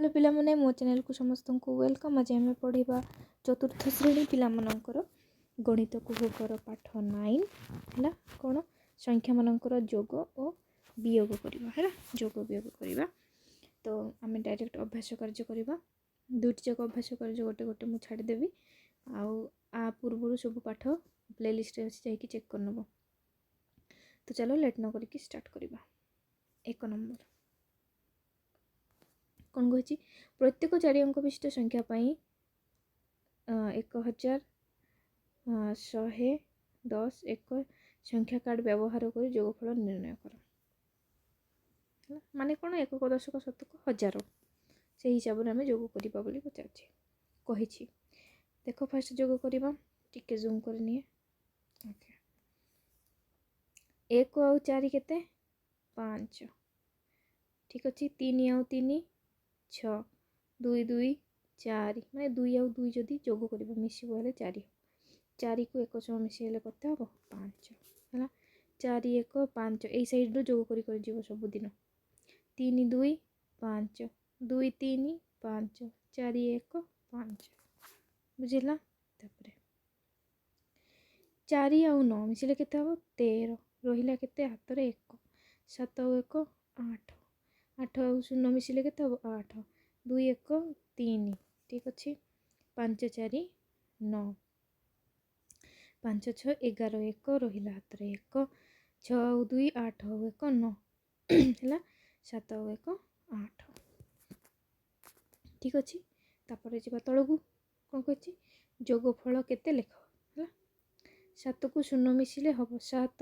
Hello पिलामने मो channel को समस्त को वेलकम। आज आम पढ़ा चतुर्थ श्रेणी पिलामनकर गणित कुहकर पाठ 9 है कौन संख्या मानकर जोग और वियोग करवा जोग वियोग करवा। तो आम डायरेक्ट अभ्यास कार्य करवा दुईट जाक अभ्यास कार्य गोटे गोटे मुझे छाड़देवी आ पूर्व सब पाठ प्लेलिस्ट जाकि चेक कर नब। तो चलो लेट न करके स्टार्ट करवा। एक नंबर कौन कही प्रत्येक 4 अंक विशिष्ट संख्या 1110 एक संख्या कार्ड व्यवहार कर जोगफल निर्णय कर। माने कौन एक दशक शतक हजार से हिसाब से आम जोग करवा बोली पचार कही। देख फास्ट जोग करवा टिके जूम कर निए। ओके 1 आउ 4 केते 5 ठीक अच्छे 3 आउ 3 6 2 2 4 माने 2 आउ 2 जदि जोग करवा मिसिबो हेले 4 4 को 1 सह मिसेले कते हबो 5 है 4 1 5 एई साइड रो जोग कर जीवो सब दिन 3 2 5 2 3 5 4 1 5 बुझिला। तापरे 4 आउ 9 मिसिले केते हबो 13 रहिला केते हाथ रे 1 7 आउ 1 8 8 आउ 0 मिसिले केते हबो 8 2 1 3 ठीक अच्छे 5 4 9 5 6 11 1 रहिला हाथ रे 1 6 आउ 2 8 आउ 1 9 है 7 आउ 1 8 ठीक अच्छे। तापर जी तलू कौन कही जोगफल केते लेख है 7 को 0 मिसिले हम 7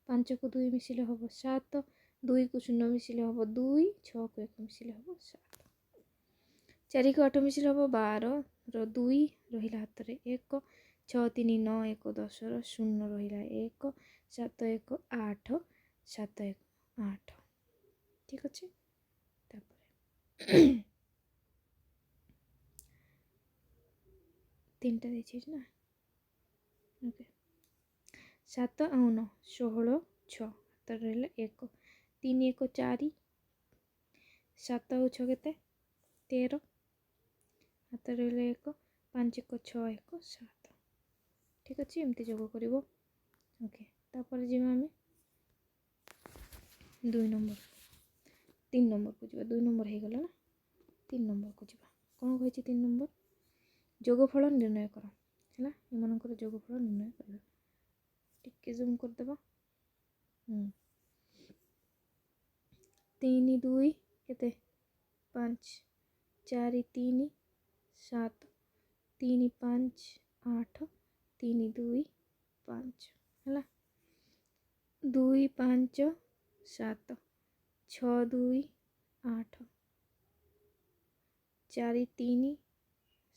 5 को 2 मिसिले हम 7 2 को 0 मिसिले हम 2 6 को 1 मिसिले हम 7 4 को 8 मिसिले हम 12 रो 2 रहिला हाथ रे 1 6 3 9 1 10 रो 0 रहिला 1 7 1 8 7 1 8 ठीक अच्छे। तापर 3टा देखिए ना। ओके 7 आउ 9 16 6 हाथ रहा 1 3 1 4 7 आउ 6 केते 13 हाथ रहा 1 5 1 6 1 7 ठीक अच्छे एमती जोग कर। ओके तापर जी आम 2 नंबर 3 नंबर को जी 2 नंबर हो गला ना 3 नंबर को जी कौन कही 3 नंबर जोगफल निर्णय कर है एमनकर जोगफल निर्णय कर टिके जूम करदेव 3 2 केते 5 4 3 7 3 5 8 3 2 5 है 2 5 7 6 2 8 4 3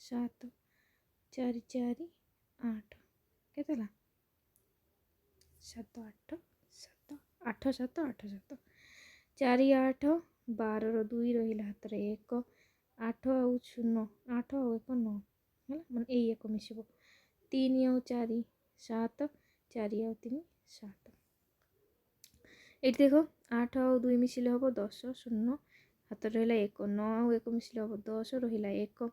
7 4 4 8 केते 7 8 7 8 7 8 7 4 8 12 रो 2 रहिला हाथ रे 1 8 आउ 0 8 आउ 1 9 है माने एई 1 मिसिबो 3 आउ 4 7 4 आउ 3 7 ये देख 8 आउ 2 मिसिले हम 10 0 हाथ रहा 1 9 आउ 1 मिसिले हम 10 रहिला 1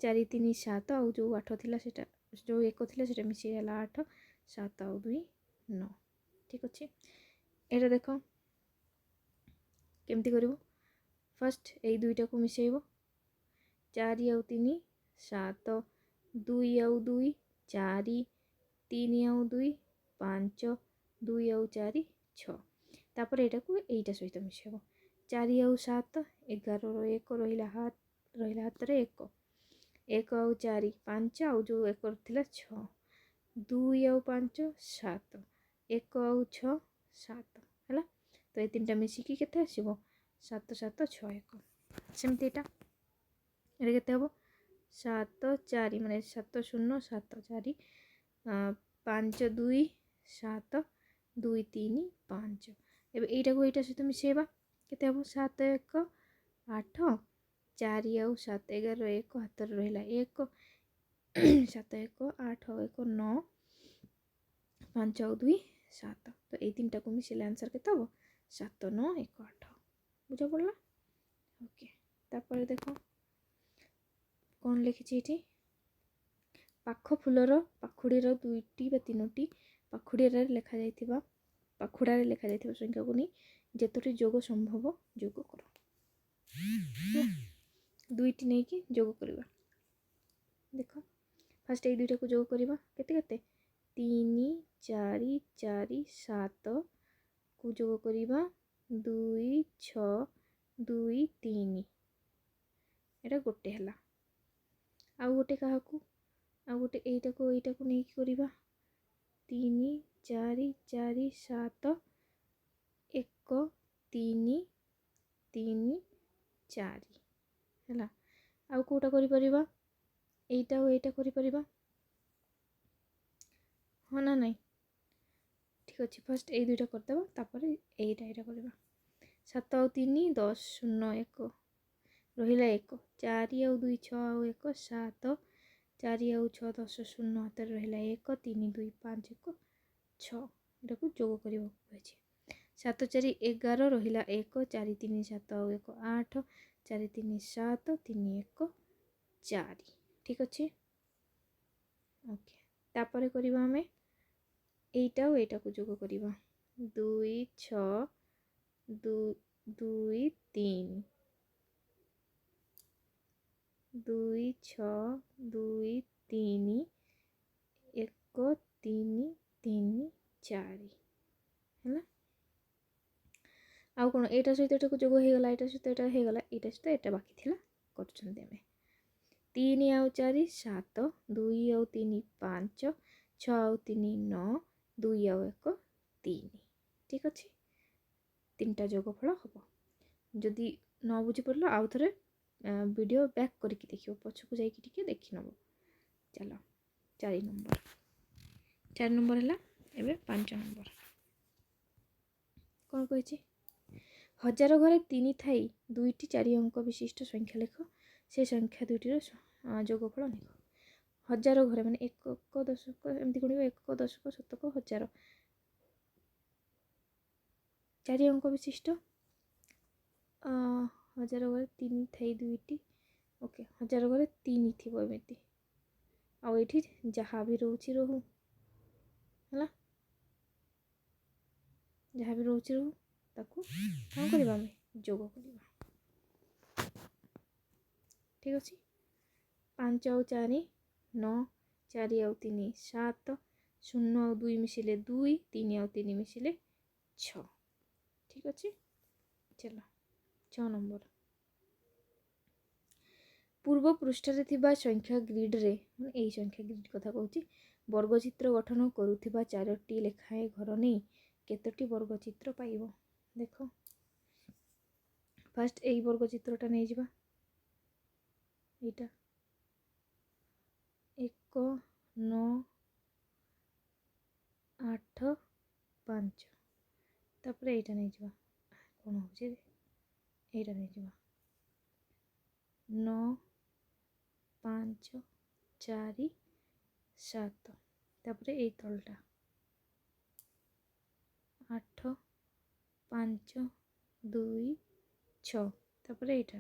4 3 7 आउ जो 8 थिला सेटा जो 1 थिला सेटा मिसी गला 8 7 आउ 2 9 ठीक अच्छे। ये देख केमती कर फास्ट यही दुईटा को मिसेब 4 आउ 3 7 2 आउ 2 4 3 आउ 2 5 2 आउ 4 6 तापर एटा को एटा सहित मिसेब 4 आउ 7 11 रो 1 रहिला हाथ रे 1 1 आउ 4 5 आउ जो 1 थिला 6 2 आउ 5 7 1 आउ 6 7 है तो ये 3टा मिसिकी केते आसीबो 7 7 6 1 सेमती एटा केते हबो 7 4 माने 7 0 7 4 5 2 7 2 3 5 एबे एटा को एटा सहित मिसेबा केते हबो 7 1 8 4 आउ 7 11 1 हाथ रहिला 1 7 1 8 1 9 5 आउ 2 7 तो ये 3टा को मिसेले आंसर केते हबो 7 9 1 8 बुझा पड़ला। ओके तापर देखो କ'ଣ ଲେଖିଛି ଏଠି? ପାଖ ଫୁଲର ପାଖୁଡ଼ିର 2ଟି ବା 3ଟି ପାଖୁଡ଼ିଆରେ ଲେଖାଯାଇଥିବା ସଂଖ୍ୟାକୁ ନେଇ ଯେତୋଟି ଯୋଗ ସମ୍ଭବ ଯୋଗ କର। 2ଟି ନେଇକି ଯୋଗ କରିବା। ଦେଖ ଫାଷ୍ଟ ଏଇ 2ଟାକୁ ଯୋଗ କରିବା। କେତେ 3 4 4 7 କୁ ଯୋଗ କରିବା 2 6 2 3। ଏଇଟା ଗୋଟେ ହେଲା। ଆଉ ଗୋଟେ କାହାକୁ? ଆଉ ଗୋଟେ ଏଇଟାକୁ ନେଇକି କରିବା 3 4 4 7 1 3 3 4 ହେଲା। ଆଉ କୋଉଟା କରିପାରିବା? ଏଇଟା ଆଉ ଏଇଟା କରିପାରିବା, ହଁ ନା ନାଇଁ? ଠିକ୍ ଅଛି, ଫାଷ୍ଟ ଏଇ 2ଟା କରିଦେବା, ତାପରେ ଏଇଟା କରିବା। 7 ଆଉ 3 10 0 1 ରହିଲା 1। 4 ଆଉ 2 6 ଆଉ 1 7। 4 ଆଉ 6 10 0 ହାତରେ ରହିଲା 1 3 2 5 1 6। ଏଟାକୁ ଯୋଗ କରିବାକୁ କହିଛି। 7 4 11 ରହିଲା 1 4 3 7 ଆଉ 1 8 4 3 7 3 1 4। ଠିକ୍ ଅଛି, ଓକେ। ତାପରେ କରିବା ଆମେ এইটা ଆଉ ଏଇଟାକୁ ଯୋଗ କରିବା 2 6 2 2 3 2 6 2 3 1 3 3 4 ହେଲା। ଆଉ କ'ଣ ଏଇଟା ସହିତ ଏଟାକୁ ଯୋଗ ହେଇଗଲା, ଏଇଟା ସହିତ ଏଇଟା ହେଇଗଲା, ଏଇଟା ସହିତ ଏଇଟା ବାକି ଥିଲା କରୁଛନ୍ତି ଆମେ। 3 ଆଉ 4 7 2 ଆଉ 3 5 6 ଆଉ 3 9 2 ଆଉ 1 3। ଠିକ୍ ଅଛି, 3ଟା ଯୋଗଫଳ ହେବ। ଯଦି ନ ବୁଝିପାରିଲ ଆଉ ଥରେ ଭିଡ଼ିଓ ବ୍ୟାକ୍ କରିକି ଦେଖିବ, ପଛକୁ ଯାଇକି ଟିକେ ଦେଖିନେବ। ଚାଲ 4 ନମ୍ବର ହେଲା। ଏବେ 5 ନମ୍ବର କ'ଣ କହିଛି? 1000 ଘରେ 3 ଥାଇ 2ଟି 4 ଅଙ୍କ ବିଶିଷ୍ଟ ସଂଖ୍ୟା ଲେଖ। ସେ ସଂଖ୍ୟା 2ଟିର ଯୋଗଫଳ ଲେଖ। 1000 ଘରେ ମାନେ ଏକକ ଦଶକ ଏମିତି ଗୁଣିବ, ଏକକ ଦଶକ ଶତକ ହଜାର। 4 ଅଙ୍କ ବିଶିଷ୍ଟ 1000 ଘରେ 3 ଥାଇ 2ଟି, ଓକେ 1000 ଘରେ 3 ଥିବ ଏମିତି। ଆଉ ଏଇଠି ଯାହା ବି ରହୁଛି ରହୁ ହେଲା, ଯାହା ବି ରହୁଛି ରହୁ, ତାକୁ କ'ଣ କରିବା ଆମେ ଯୋଗ କରିବା। ଠିକ୍ ଅଛି, 5 ଆଉ 4 9 4 ଆଉ 3 7 0 ଆଉ 2 ମିଶିଲେ 2 3 ଆଉ 3 ମିଶିଲେ 6। ଠିକ୍ ଅଛି, ଚାଲ 6 ନମ୍ବର। ପୂର୍ବ ପୃଷ୍ଠରେ ଥିବା ସଂଖ୍ୟା ଗ୍ରିଡ଼ରେ, ମାନେ ଏଇ ସଂଖ୍ୟା ଗ୍ରିଡ଼ କଥା କହୁଛି, ବର୍ଗଚିତ୍ର ଗଠନ କରୁଥିବା 4ଟି ଲେଖାଏଁ ଘର ନେଇ କେତୋଟି ବର୍ଗଚିତ୍ର ପାଇବ? ଦେଖ ଫାଷ୍ଟ ଏଇ ବର୍ଗଚିତ୍ରଟା ନେଇଯିବା। ଏଇଟା 1 9 8 5। ତାପରେ ଏଇଟା ନେଇଯିବା, କ'ଣ ହେଉଛି ଏଇଟା ନେଇଯିବା 9 5 4 7। ତାପରେ ଏଇ ତଳଟା 8 5 2 6। ତାପରେ ଏଇଟା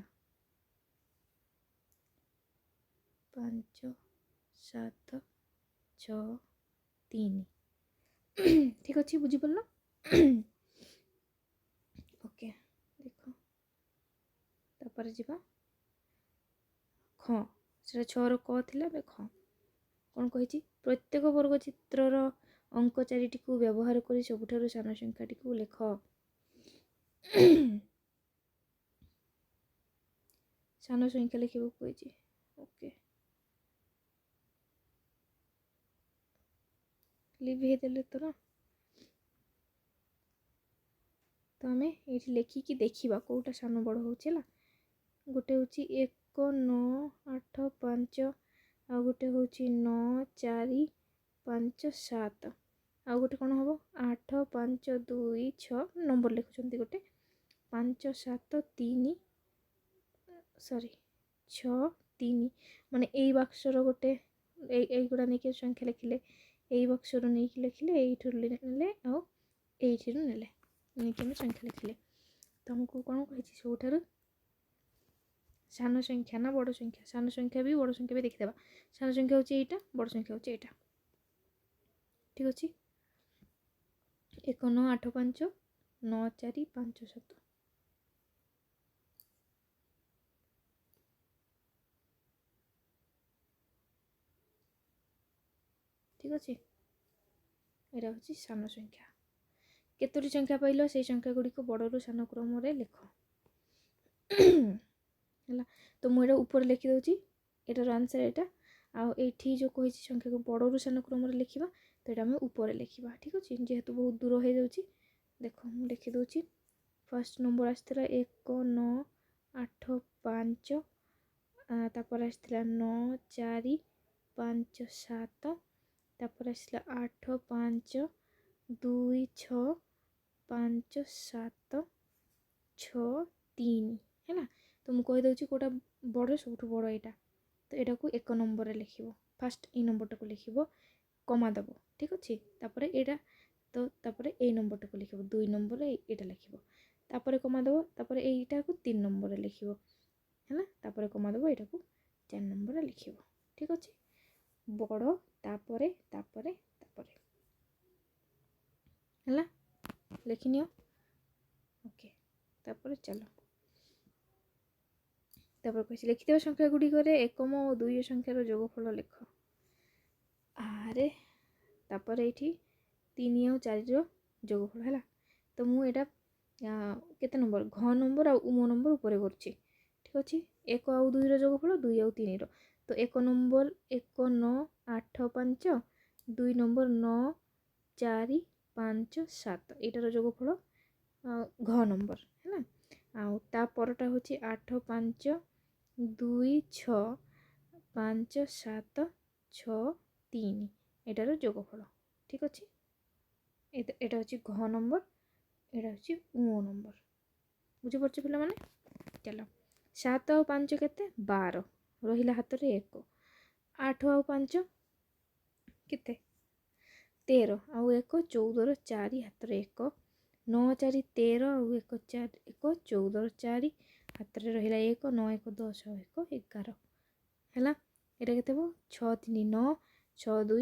5 7 6 3। ଠିକ୍ ଅଛି, ବୁଝିପାରିଲ? ଓକେ, ଦେଖ ତାପରେ ଯିବା ଖ। ସେଟା 6ର କ ଥିଲା, ଏବେ ଖ କ'ଣ କହିଛି? ପ୍ରତ୍ୟେକ ବର୍ଗଚିତ୍ରର ଅଙ୍କ 4ଟିକୁ ବ୍ୟବହାର କରି ସବୁଠାରୁ ସାନ ସଂଖ୍ୟାଟିକୁ ଲେଖ। ସାନ ସଂଖ୍ୟା ଲେଖିବାକୁ କହିଛି, ଓକେ ଲିଭେଇଦେଲେ ତ ଆମେ ଏଇଠି ଲେଖିକି ଦେଖିବା କେଉଁଟା ସାନ ବଡ଼ ହେଉଛି ହେଲା। ଗୋଟେ ହେଉଛି 1 9 8 5, ଆଉ ଗୋଟେ ହେଉଛି 9 4 5 7, ଆଉ ଗୋଟେ କ'ଣ ହେବ 8 5 2 6 ନମ୍ବର ଲେଖୁଛନ୍ତି, ଗୋଟେ 5 7 3 6 3। ମାନେ ଏଇ ବାକ୍ସର ଗୋଟେ এইଗୁଡ଼ା ନେଇକି ସଂଖ୍ୟା ଲେଖିଲେ, ଏଇ ବାକ୍ସରୁ ନେଇକି ଲେଖିଲେ, ଏଇଠୁ ନେଲେ ଆଉ ଏଇଠିରୁ ନେଇକି ଆମେ ସଂଖ୍ୟା ଲେଖିଲେ, ତମକୁ କ'ଣ କହିଛି? ସବୁଠାରୁ सान संख्या ना बड़ संख्या, सान संख्या भी बड़ संख्या भी देखिदेबा। सान संख्या होची एटा, बड़ संख्या होची एटा। ठीक अछि। 1 9 8 5 9 4 5 7। ठीक अछि। एटा होची सान संख्या। केतोटी संख्या पाइलो से संख्या गुडी को बड़रू सान क्रम रे लिख। है तो मुझे ऊपर लिखी दूसरी एटार आंसर एटा आठी जो कही संख्या को बड़रू सान क्रम लिखा तो ये आम ऊपर लिखा। ठीक अच्छे जेहेतु बहुत दूर हो जाऊँगी देख मुझे लिखिदे। फर्स्ट नंबर आसला 1 9 8 5 तापर आसला 9 4 5 7 तापर आसला 8 5 2 6 5 7 6 3 है ना। तो मुझे कहीदे कौटा बड़ सब बड़ यहाँ तो यहाँ को 1 नंबर लिख। फास्ट ए नंबर टाक लिख कमा दब। ठीक अच्छे तापर यहाँ तो तापर ए नंबर टाक लिख 2 नंबर यहाँ लिख तापर कमा दब तापर यहाँ को 3 नंबर लिख है ना तापर कमा दब यहाँ को 4 नंबर लिख। ठीक अच्छे बड़ तापर तापर तापर है लिखिनियो। ओके तापर चलो तापर कही लिखिथ संख्या गुड़िक एकम और दुई संख्यार जोगफल लिख। आरे तापर ये 3 और 4 जोगफल है तो मुझे केते नंबर घ नंबर और उम नंबर ऊपर कर। ठीक अच्छे 1 आउ 2 जोगफल 2 आउ 3 तो 1 नंबर 1 9 8 5 2 नंबर 9 4 5 7 यार जोगफल घ नंबर है ना। आउटा हूँ 8 5 2 6 5 7 6 3 यार जोगफल। ठीक अच्छे यहाँ हूँ घ नंबर यहाँ हूँ उ नंबर बुझीपार पिला माने। चलो 7 आउ 5 केते 12 रहा हाथ में 1 8 आउ 5 केते 13 आउ 1 14 4 हाथ में 1 9 4 13 आउ 1 4 1 14 4 हाथ में रहा 1 9 1 10 आउ 1 11 है यहाँ के 6 3 9 6 2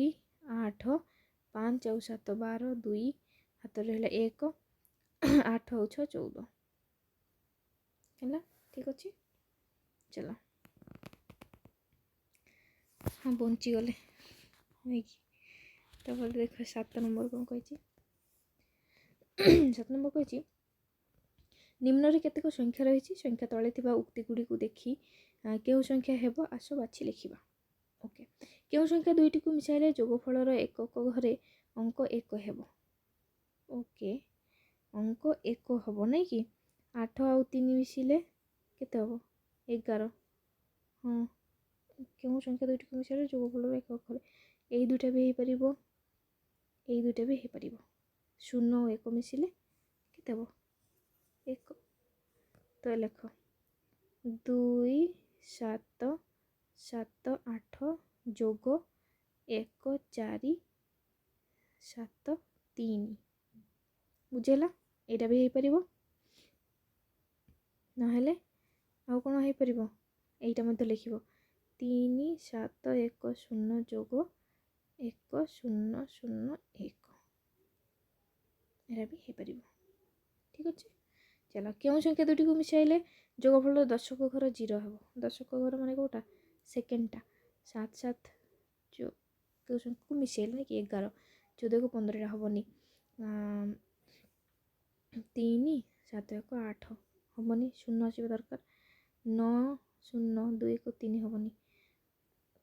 8 5 आउ 7 12 2 हाथ में रहा 1 8 आउ 6 14 है। ठीक अच्छे चलो हाँ बंची गले तापर देख 7 नंबर कौन कही 7 नंबर कही निम्न केतेक संख्या रही संख्या तले उक्ति गुड़ी को देखी क्यों संख्या हेब आस बाछि लिखा। ओके क्यों संख्या दुईटी को मिसाइले जोगफलर एकक घरे अंक 1 हेब। ओके अंक 1 हम नहीं कि 8 आउ 3 मिसिले केते हम 11। हाँ क्यों संख्या दुईटी को मिसाइले जोगफलर एकक घरे यही दुईटा भी हो पार यही दुईटा भी हो पार 0 और 1 मिसिले केते हम 1 तो लेख 2 7 7 8 जोग 1 4 7 3 बुझेला यहाँ भी हो पार ना आउ कौन हो पार यहीटा मत लिख 3 7 1 0 जोग 1 0 0 1 यहाँ भी हो पार। ठीक अच्छे चलो क्यों संख्या दुटी को मिसाइले जोगफल दशक घर 0 हम दशक घर माने कौटा सेकेंडटा 7 7 जो क्यों संख्या को मिसाइले कि 11 14 को 15 हेनी 3 7 1 8 हेनी 0 आसवा दरकार 9 0 2 1 3 हेनी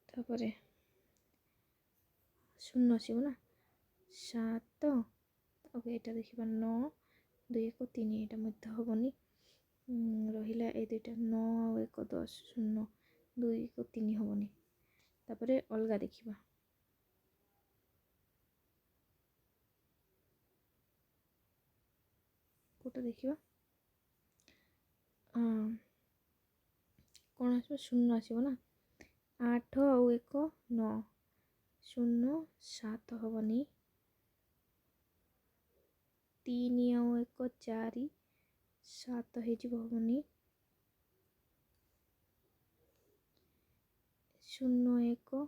तापर 0 आसना 7 ओके यहाँ देखा 9 2 1 3 यहाँ मत हेनी रहा ये दुईटा 9 आउ 1 10 0 2 1 3 हेनी तापर अलग देखा कौटा देखा कौन आस 0 आसना 8 आउ 1 9 0 7 हेनी 3 आउ 1 4 7 हेनी ଶୂନ 1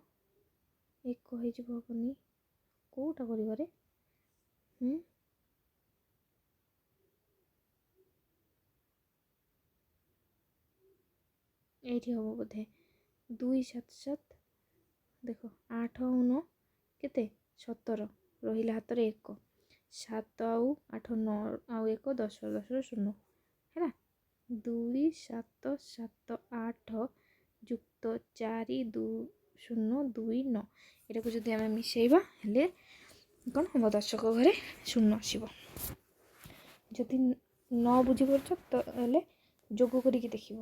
1 ହେଇଯିବ, ହବନି। କେଉଁଟା କରିବାରେ? এইଠି ହବ ବୋଧେ। 2 7 7 ଦେଖ 8 ଆଉ 9 କେତେ 17 ରହିଲା ହାତରେ 1 7 ଆଉ 8 9 ଆଉ 1 10 10 0 ହେଲା। 2 7 7 8 ଯୁକ୍ତ 4 2 0 2 9 ଏଟାକୁ ଯଦି ଆମେ ମିଶେଇବା ହେଲେ କ'ଣ ହେବ? ଦଶକ ଘରେ ଶୂନ ଆସିବ। ଯଦି ନ ବୁଝିପାରୁଛ ତାହେଲେ ଯୋଗ କରିକି ଦେଖିବ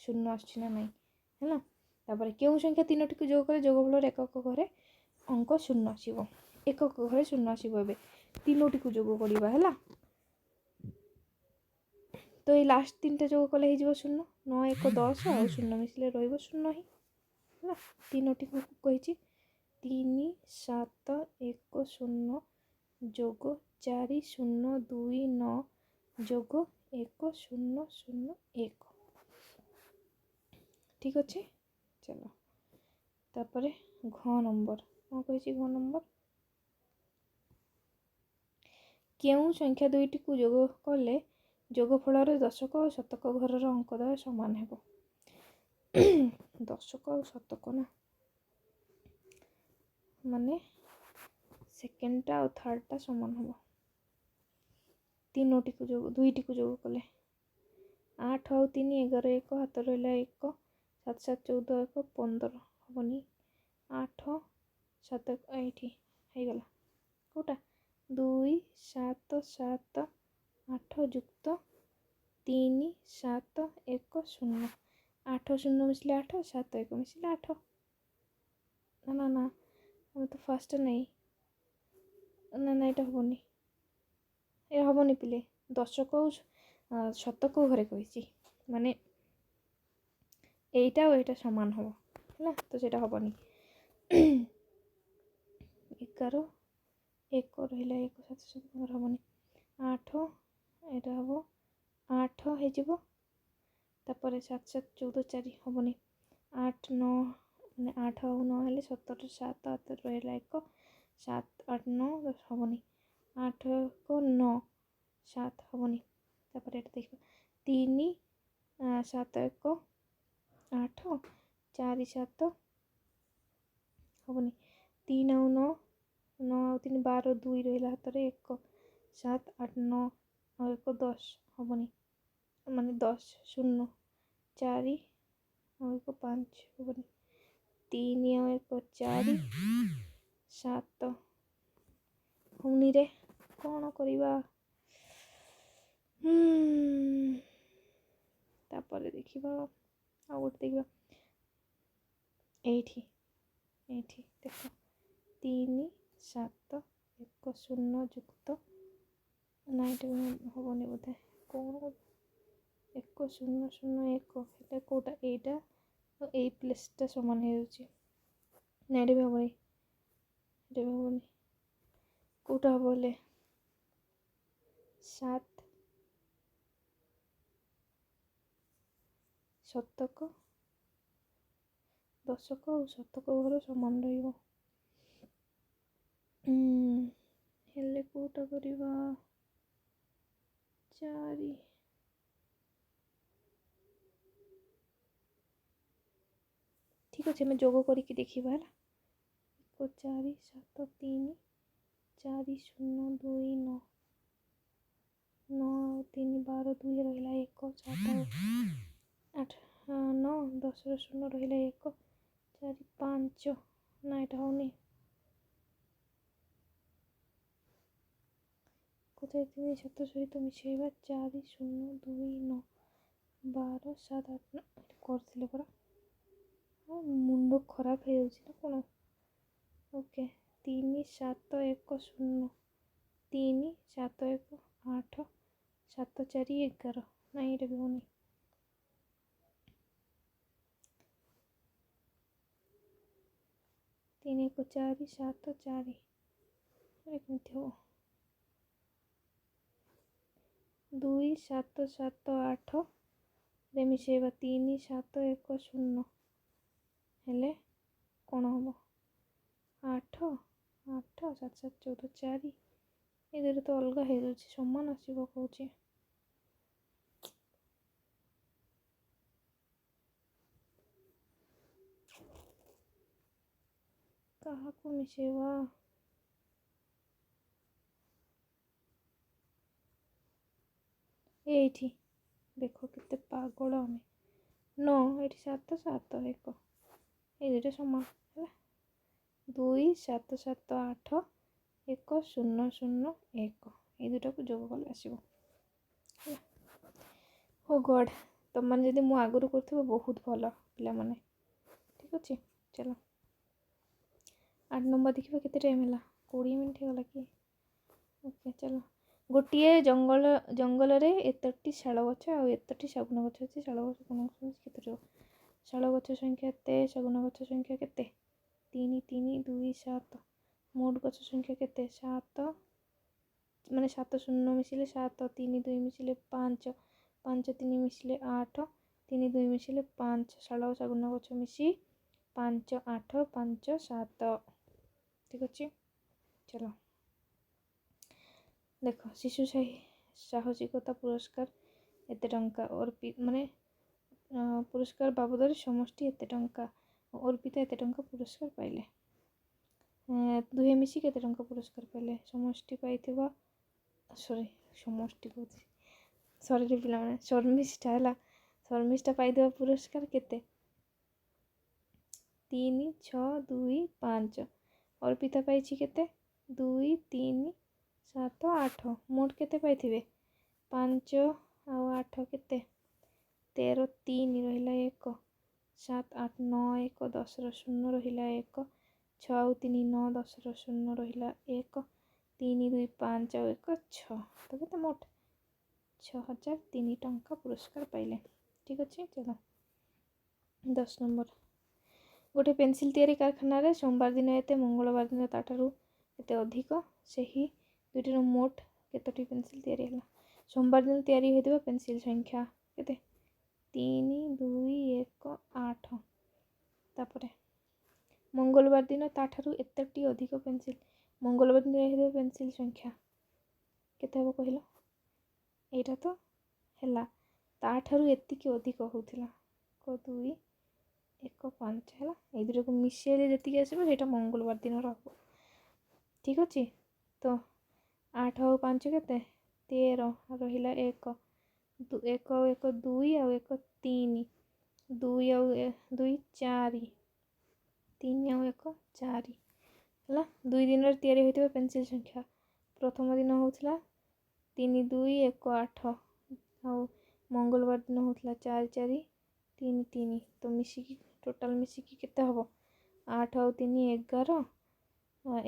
ଶୂନ ଆସୁଛି ନା ନାହିଁ ହେଲା। ତାପରେ କେଉଁ ସଂଖ୍ୟା ତିନୋଟିକୁ ଯୋଗ କଲେ ଯୋଗଫଳର ଏକକ ଘରେ ଅଙ୍କ ଶୂନ ଆସିବ? ଏକକ ଘରେ ଶୂନ ଆସିବ। ଏବେ ତିନୋଟିକୁ ଯୋଗ କରିବା ହେଲା। ତ ଏଇ ଲାଷ୍ଟ ତିନିଟା ଯୋଗ କଲେ ହେଇଯିବ ଶୂନ। 9 1 10 ଆଉ ଶୂନ ମିଶିଲେ ରହିବ ଶୂନ ହିଁ ହେଲା। ତିନୋଟିକୁ କହିଛି 3 7 1 0 ଯୋଗ 4 0 2 9 ଯୋଗ 1 0 0 1। ଠିକ୍ ଅଛି। ଚାଲ ତାପରେ ଘ ନମ୍ବର କ'ଣ କହିଛି? ଘ ନମ୍ବର କେଉଁ ସଂଖ୍ୟା ଦୁଇଟିକୁ ଯୋଗ କଲେ ଯୋଗଫଳର ଦଶକ ଓ ଶତକ ଘରର ଅଙ୍କଦ୍ୱୟ ସମାନ ହେବ? ଦଶକ ଆଉ ଶତକ ନା, ମାନେ ସେକେଣ୍ଡଟା ଆଉ ଥାର୍ଡ଼ଟା ସମାନ ହେବ। ତିନୋଟିକୁ ଯୋଗ ଦୁଇଟିକୁ ଯୋଗ କଲେ 8 ଆଉ 3 11 1 ହାତ ରହିଲା 1 7 7 14 1 15 ହବନି। 8 7 ଏଇଠି ହେଇଗଲା। କେଉଁଟା? 2 7 7 8 ଯୁକ୍ତ 3 7 1 0 8 0 ମିଶିଲେ 8 7 1 ମିଶିଲେ 8। ନା ନା ନା ଆମେ ତ ଫାଷ୍ଟ ନେଇ ନା ନା ଏଇଟା ହବନି, ଏ ହବନି ପିଲେ। ଦଶକ ଆଉ ଶତକ ଘରେ କହିଛି, ମାନେ এইটা ଆଉ ଏଇଟା ସମାନ ହବ ହେଲା। ତ ସେଇଟା ହବନି। 11 1 ରହିଲା 1 7 7 15 ହବନି। 8 ଏଇଟା ହବ 8 ହେଇଯିବ। ତାପରେ 7 7 14 4 ହବନି। 8 9 ମାନେ 8 ଆଉ 9 ହେଲେ 17 7 ହାତ ରହିଲା 1 7 8 9 10 ହବନି। 8 1 9 7 ହବନି। ତାପରେ ଏଇଟା ଦେଖିବା 3 7 1 8 4 7 ହବନି। 3 ଆଉ 9 9 ଆଉ 3 12 2 ରହିଲା ହାତରେ 1 7 8 9 ଆଉ 1 10 ହବନି, ମାନେ 10 0 4 ଆଉ 1 5 ହବନି। 3 ଆଉ 1 4 7 ହଉନିରେ, କ'ଣ କରିବା? ତାପରେ ଦେଖିବା ଆଉ ଗୋଟେ ଦେଖିବା। ଏଇଠି ଏଇଠି ଦେଖ 3 7 1 0 ଯୁକ୍ତ ନା ଏଇଟା ହବନି ବୋଧେ। କ'ଣ 1 0 0 1 ହେଲେ କେଉଁଟା? ଏଇଟା ଆଉ ଏଇ ପ୍ଲେସ୍ଟା ସମାନ ହେଇଯାଉଛି। ନା ଏଇଟା ବି ହବନି, ଏଇଟା ବି ହବନି। କେଉଁଟା ହବ ହେଲେ? 7 ଶତକ ଦଶକ ଆଉ ଶତକ ଘର ସମାନ ରହିବ। ହେଲେ କେଉଁଟା କରିବା? 4 ଠିକ୍ ଅଛି, ଆମେ ଯୋଗ କରିକି ଦେଖିବା ହେଲା। 1 4 7 3 4 0 2 9 9 ଆଉ 3 12 2 ରହିଲା 1 7 8 9 10 0 ରହିଲା 1 4 5 ନା ଏଇଟା ହଉନି। 3 7 ସହିତ ମିଶାଇବା 4 0 2 9 12 7 8 9 କରିଥିଲେ ପରା। ମୁଣ୍ଡ ଖରାପ ହେଇଯାଉଛି ନା କ'ଣ? ଓକେ 3 7 1 0 3 7 1 8 7 4 11 ନାଇଁ ଏଇଟା ବି ହଉନି। 3 1 4 7 4 କେମିତି ହବ? 2 7 7 8 ରେ ମିଶାଇବା 3 7 1 0 ହେଲେ କ'ଣ ହେବ 8 8 7 7 14 4 ଏ ଦୁଇରେ ତ ଅଲଗା ହେଇଯାଉଛି ସମାନ ଆସିବ କହୁଛି। କାହାକୁ ମିଶେଇବା? ଏଇଠି ଦେଖ କେତେ ପାଗଳ ଆମେ। 9 ଏଇଠି 7 7 1 এই দুইটা সমান ହେଲା। 2 7 7 8 1 0 0 1 এই দুটাକୁ ଯୋଗ କଲେ ଆସିବ ହେଲା। ଓ ଗଡ୍, ତମମାନେ ଯଦି ମୁଁ ଆଗରୁ କରୁଥିବ ବହୁତ ଭଲ ପିଲାମାନେ। ଠିକ୍ ଅଛି, ଚାଲ 8 ନମ୍ବର ଦେଖିବା କେତେ ଟାଇମ୍ ହେଲା। 20 ମିନିଟ୍ ହେଇଗଲା କି? ଓକେ ଚାଲ। ଗୋଟିଏ ଜଙ୍ଗଲରେ ଏତଟି ଶାଳ ଗଛ ଆଉ ଏତଟି ଶାଗୁଣା ଗଛ ଅଛି। ଶାଳ ଗଛ କେତେ ରହିବ? ଶାଳ ଗଛ ସଂଖ୍ୟା ଏତେ, ଶାଗୁଣା ଗଛ ସଂଖ୍ୟା କେତେ? 3 3 2 7। ମୋଟ ଗଛ ସଂଖ୍ୟା କେତେ? 7 ମାନେ 7 0 ମିଶିଲେ 7, 3 2 ମିଶିଲେ 5, 5 3 ମିଶିଲେ 8, 3 2 ମିଶିଲେ 5। ଶାଳ ଶାଗୁଣା ଗଛ ମିଶି 5 8 5 7। ଠିକ୍ ଅଛି, ଚାଲ ଦେଖ। ଶିଶୁ ସାହସିକତା ପୁରସ୍କାର ଏତେ ଟଙ୍କା। ମାନେ ପୁରସ୍କାର ବାବଦରେ ସମଷ୍ଟି ଏତେ ଟଙ୍କା। ଅର୍ପିତା ଏତେ ଟଙ୍କା ପୁରସ୍କାର ପାଇଲେ। ଦୁହେଁ ମିଶି କେତେ ଟଙ୍କା ପୁରସ୍କାର ପାଇଲେ? ସମଷ୍ଟି ପାଇଥିବା ସମଷ୍ଟି କହୁଛି ସରିରେ ପିଲାମାନେ, ଶର୍ମିଷ୍ଠା ହେଲା। ଶର୍ମିଷ୍ଠା ପାଇଥିବା ପୁରସ୍କାର କେତେ? 3 6 2 5। ଅର୍ପିତା ପାଇଛି କେତେ? 2 3 7 8। ମୋଟ କେତେ ପାଇଥିବେ? 5 ଆଉ 8 କେତେ? 13 3 ରହିଲା 1 7 8 9 1 10 0 ରହିଲା 1 6 ଆଉ 3 9 10 0 ରହିଲା 1 3 2 5 ଆଉ 1 6। ତ କେତେ? ମୋଟ 6003 ଟଙ୍କା ପୁରସ୍କାର ପାଇଲେ। ଠିକ୍ ଅଛି, ଚାଲ 10 ନମ୍ବର। ଗୋଟେ ପେନସିଲ୍ ତିଆରି କାରଖାନାରେ ସୋମବାର ଦିନ ଏତେ, ମଙ୍ଗଳବାର ଦିନ ତା'ଠାରୁ ଏତେ ଅଧିକ। ସେହି ଦୁଇଟିର ମୋଟ କେତୋଟି ପେନସିଲ୍ ତିଆରି ହେଲା? ସୋମବାର ଦିନ ତିଆରି ହୋଇଥିବା ପେନସିଲ୍ ସଂଖ୍ୟା କେତେ? 3 2 1 8। ତାପରେ ମଙ୍ଗଳବାର ଦିନ ତା'ଠାରୁ ଏତେଟି ଅଧିକ ପେନସିଲ୍। ମଙ୍ଗଳବାର ଦିନ ହୋଇଥିବା ପେନସିଲ୍ ସଂଖ୍ୟା କେତେ ହେବ କହିଲ? ଏଇଟା ତ ହେଲା, ତା'ଠାରୁ ଏତିକି ଅଧିକ ହେଉଥିଲା 1 2 1 5 ହେଲା। ଏଇ ଦୁଇଟାକୁ ମିଶାଇଲେ ଯେତିକି ଆସିବ ସେଇଟା ମଙ୍ଗଳବାର ଦିନର ହେବ। ଠିକ୍ ଅଛି, ତ 8 ଆଉ 5 କେତେ? 13 ରହିଲା 1 1 ଆଉ 1 2 ଆଉ 1 3 2 ଆଉ 2 4 3 ଆଉ 1 4 ହେଲା। 2 ଦିନରେ ତିଆରି ହୋଇଥିବା ପେନସିଲ୍ ସଂଖ୍ୟା। ପ୍ରଥମ ଦିନ ହେଉଥିଲା 3 2 1 8 ଆଉ ମଙ୍ଗଳବାର ଦିନ ହେଉଥିଲା 4 4 3 3। ତ ମିଶିକି ଟୋଟାଲ୍ ମିଶିକି କେତେ ହେବ? 8 ଆଉ 3 11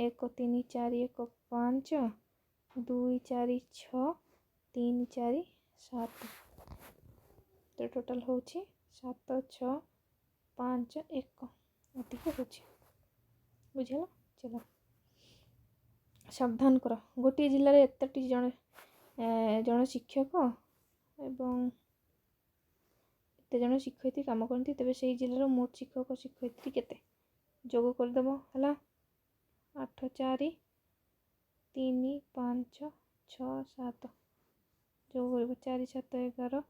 1 3 4 1 5 2 4 6 3 4 7। ତ ଟୋଟାଲ୍ ହେଉଛି 7 6 5 1 ଏତିକି ହେଉଛି। ବୁଝିଲ? ଚାଲ ସାବଧାନ କର। ଗୋଟିଏ ଜିଲ୍ଲାରେ ଏତେଟି ଜଣେ ଶିକ୍ଷକ ଏବଂ ଏତେ ଜଣ ଶିକ୍ଷୟିତ୍ରୀ କାମ କରନ୍ତି, ତେବେ ସେହି ଜିଲ୍ଲାର ମୋଟ ଶିକ୍ଷକ ଶିକ୍ଷୟିତ୍ରୀ କେତେ? ଯୋଗ କରିଦେବ ହେଲା। 8 4 3 5 6 7 ଯୋଗ କରିବ। 4 7 11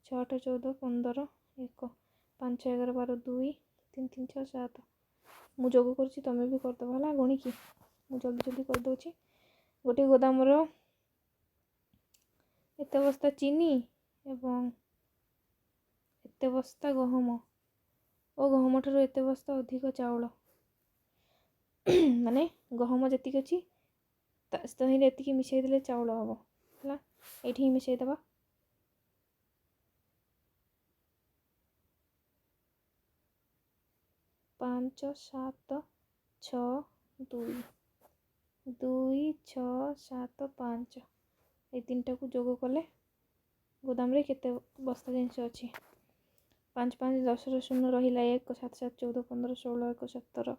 6 8 14 15 1 5 11 12 2 3 3 6 7। ମୁଁ ଯୋଗ କରୁଛି, ତମେ ବି କରିଦେବ ହେଲା ଗଣିକି। ମୁଁ ଜଲ୍ଦି ଜଲ୍ଦି କରିଦେଉଛି। ଗୋଟିଏ ଗୋଦାମର ଏତେ ବସ୍ତା ଚିନି ଏବଂ ଏତେ ବସ୍ତା ଗହମ ଓ ଗହମ ଠାରୁ ଏତେ ବସ୍ତା ଅଧିକ ଚାଉଳ। ମାନେ ଗହମ ଯେତିକି ଅଛି ତହିଁରେ ଏତିକି ମିଶାଇ ଦେଲେ ଚାଉଳ ହେବ ହେଲା। ଏଇଠି ହିଁ ମିଶାଇ ଦେବା। ପାଞ୍ଚ 7 6 2 2 6 7 5 এই ତିନିଟାକୁ ଯୋଗ କଲେ ଗୋଦାମରେ କେତେ ବସ୍ତା ଜିନିଷ ଅଛି? 5 5 10 0 ରହିଲା 1 7 7 14 15 16 1 17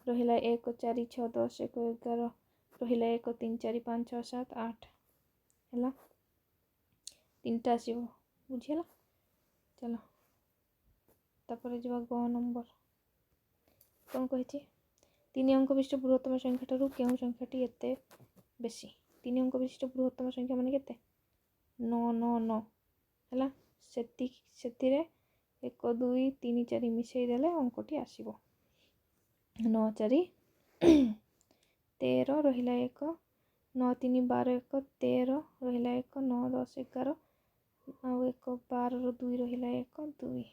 ରହିଲା 1 4 6 10 1 11 ରହିଲା 1 3 4 5 6 7 8 ହେଲା। 3ଟା ଆସିବ, ବୁଝିହେଲା? ଚାଲ ତାପରେ ଯିବା ଗ ନମ୍ବର। କ'ଣ କହିଛି 3 ଅଙ୍କ ବିଶିଷ୍ଟ ବୃହତ୍ତମ ସଂଖ୍ୟା ଠାରୁ କେଉଁ ସଂଖ୍ୟାଟି ଏତେ ବେଶୀ? 3 ଅଙ୍କ ବିଶିଷ୍ଟ ବୃହତ୍ତମ ସଂଖ୍ୟା ମାନେ କେତେ? 999 ହେଲା। ସେଥିରେ 1 2 3 4 ମିଶାଇ ଦେଲେ ଅଙ୍କଟି ଆସିବ। 9 4 13 ରହିଲା 1, 9 3 12 1 13 ରହିଲା 1, 9 10 11 ଆଉ 1 12 2 ରହିଲା 1 2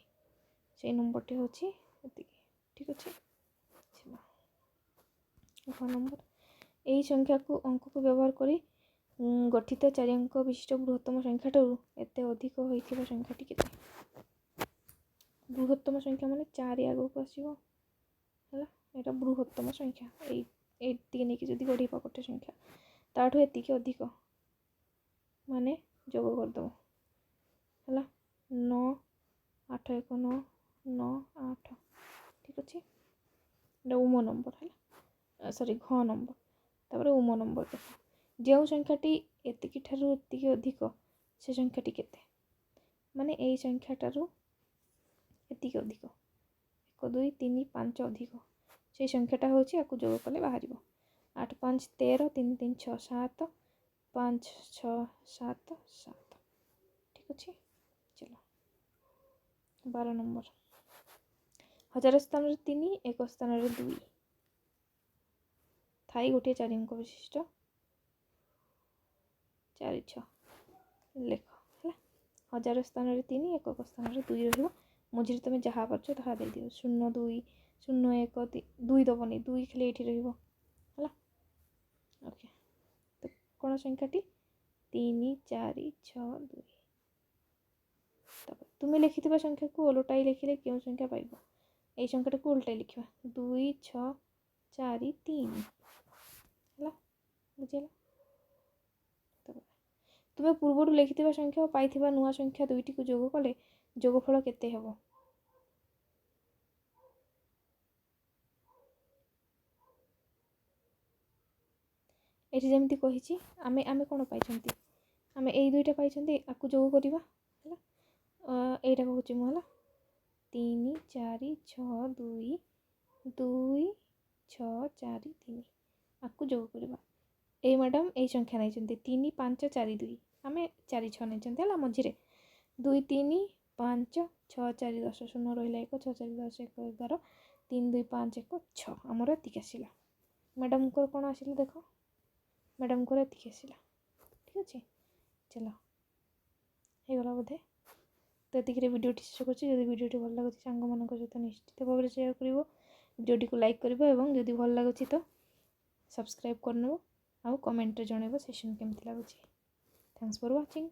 ସେଇ ନମ୍ବରଟି ହେଉଛି ଏତିକି। ଠିକ୍ ଅଛି। ଘ ନମ୍ବର ଏହି ସଂଖ୍ୟାକୁ ଅଙ୍କକୁ ବ୍ୟବହାର କରି ଗଠିତ 4 ଅଙ୍କ ବିଶିଷ୍ଟ ବୃହତ୍ତମ ସଂଖ୍ୟାଠାରୁ ଏତେ ଅଧିକ ହୋଇଥିବା ସଂଖ୍ୟାଟି କେତେ? ବୃହତ୍ତମ ସଂଖ୍ୟା ମାନେ 4 ଆଗକୁ ଆସିବ ହେଲା। ଏଇଟା ବୃହତ୍ତମ ସଂଖ୍ୟା। ଏତିକି ନେଇକି ଯଦି ଗଢ଼ିବା ଗୋଟେ ସଂଖ୍ୟା ତାଠୁ ଏତିକି ଅଧିକ ମାନେ ଯୋଗ କରିଦେବ ହେଲା। 9 8 1 9 9 8 ଠିକ୍ ଅଛି। ଏଇଟା ଉମ ନମ୍ବର ହେଲା, ସରି ଘ ନମ୍ବର। ତାପରେ ଉମ ନମ୍ବର ଦେଖ, ଯେଉଁ ସଂଖ୍ୟାଟି ଏତିକି ଠାରୁ ଏତିକି ଅଧିକ ସେ ସଂଖ୍ୟାଟି କେତେ? ମାନେ ଏଇ ସଂଖ୍ୟାଠାରୁ ଏତିକି ଅଧିକ 1 2 3 5 ଅଧିକ ସେଇ ସଂଖ୍ୟାଟା ହେଉଛି ଆକୁ ଯୋଗ କଲେ ବାହାରିବ। 8 5 13 3 3 6 7 5 6 7 7 ଠିକ୍ ଅଛି। ଚलो 12 ନମ୍ବର 1000 ସ୍ଥାନରେ 3 1 ସ୍ଥାନରେ 2 ଥାଇ ଗୋଟିଏ 4 ଅଙ୍କ ବିଶିଷ୍ଟ 4 6 ଲେଖ ହେଲା। 1000 ସ୍ଥାନରେ 3 1 ସ୍ଥାନରେ 2 ରହିବ। ମଝିରେ ତୁମେ ଯାହା ପାରୁଛ ତାହା ଦେଇଦିଅ। 0 2 0 1 2 ଦେବନି, 2 ଖାଲି ଏଇଠି ରହିବ ହେଲା। ଓକେ, ତ କ'ଣ ସଂଖ୍ୟାଟି? 3 4 6 2। ତାପରେ ତୁମେ ଲେଖିଥିବା ସଂଖ୍ୟାକୁ ଓଲଟାଇ ଲେଖିଲେ କେଉଁ ସଂଖ୍ୟା ପାଇବ? ଏଇ ସଂଖ୍ୟାଟାକୁ ଓଲଟାଇ ଲେଖିବା 2 6 4 3 ହେଲା। ବୁଝିଗଲା? ତୁମେ ପୂର୍ବରୁ ଲେଖିଥିବା ସଂଖ୍ୟା ଓ ପାଇଥିବା ନୂଆ ସଂଖ୍ୟା ଦୁଇଟିକୁ ଯୋଗ କଲେ ଯୋଗଫଳ କେତେ ହେବ? ଏଠି ଯେମିତି କହିଛି ଆମେ କ'ଣ ପାଇଛନ୍ତି? ଆମେ ଏଇ ଦୁଇଟା ପାଇଛନ୍ତି, ଆକୁ ଯୋଗ କରିବା ହେଲା। ଏଇଟା କହୁଛି ମୁଁ ହେଲା 3 4 6 2 2 6 4 3 ଆକୁ ଯୋଗ କରିବା। ଏଇ ମ୍ୟାଡ଼ାମ୍ ଏଇ ସଂଖ୍ୟା ନେଇଛନ୍ତି 3 5 4 2, ଆମେ 4 6 ନେଇଛନ୍ତି ହେଲା। ମଝିରେ 2 3 5 6 4 10 0 ରହିଲା 1 6 4 10 1 11 3 2 5 1 6 ଆମର ଏତିକି ଆସିଲା। ମ୍ୟାଡ଼ାମ୍ଙ୍କର କ'ଣ ଆସିଲା ଦେଖ, ମ୍ୟାଡ଼ାମ୍ଙ୍କର ଏତିକି ଆସିଲା। ଠିକ୍ ଅଛି। ଚାଲ ହେଇଗଲା ବୋଧେ। ତ ଏତିକିରେ ଭିଡ଼ିଓଟି ଶେଷ କରୁଛି। ଯଦି ଭିଡ଼ିଓଟି ଭଲ ଲାଗୁଛି ସାଙ୍ଗମାନଙ୍କ ସହିତ ନିଶ୍ଚିତ ଭାବରେ ସେୟାର କରିବ, ଭିଡ଼ିଓଟିକୁ ଲାଇକ୍ କରିବ ଏବଂ ଯଦି ଭଲ ଲାଗୁଛି ତ ସବସ୍କ୍ରାଇବ୍ କରିନେବ ଆଉ କମେଣ୍ଟରେ ଜଣାଇବ ସେସନ୍ କେମିତି ଲାଗୁଛି। Thanks for watching.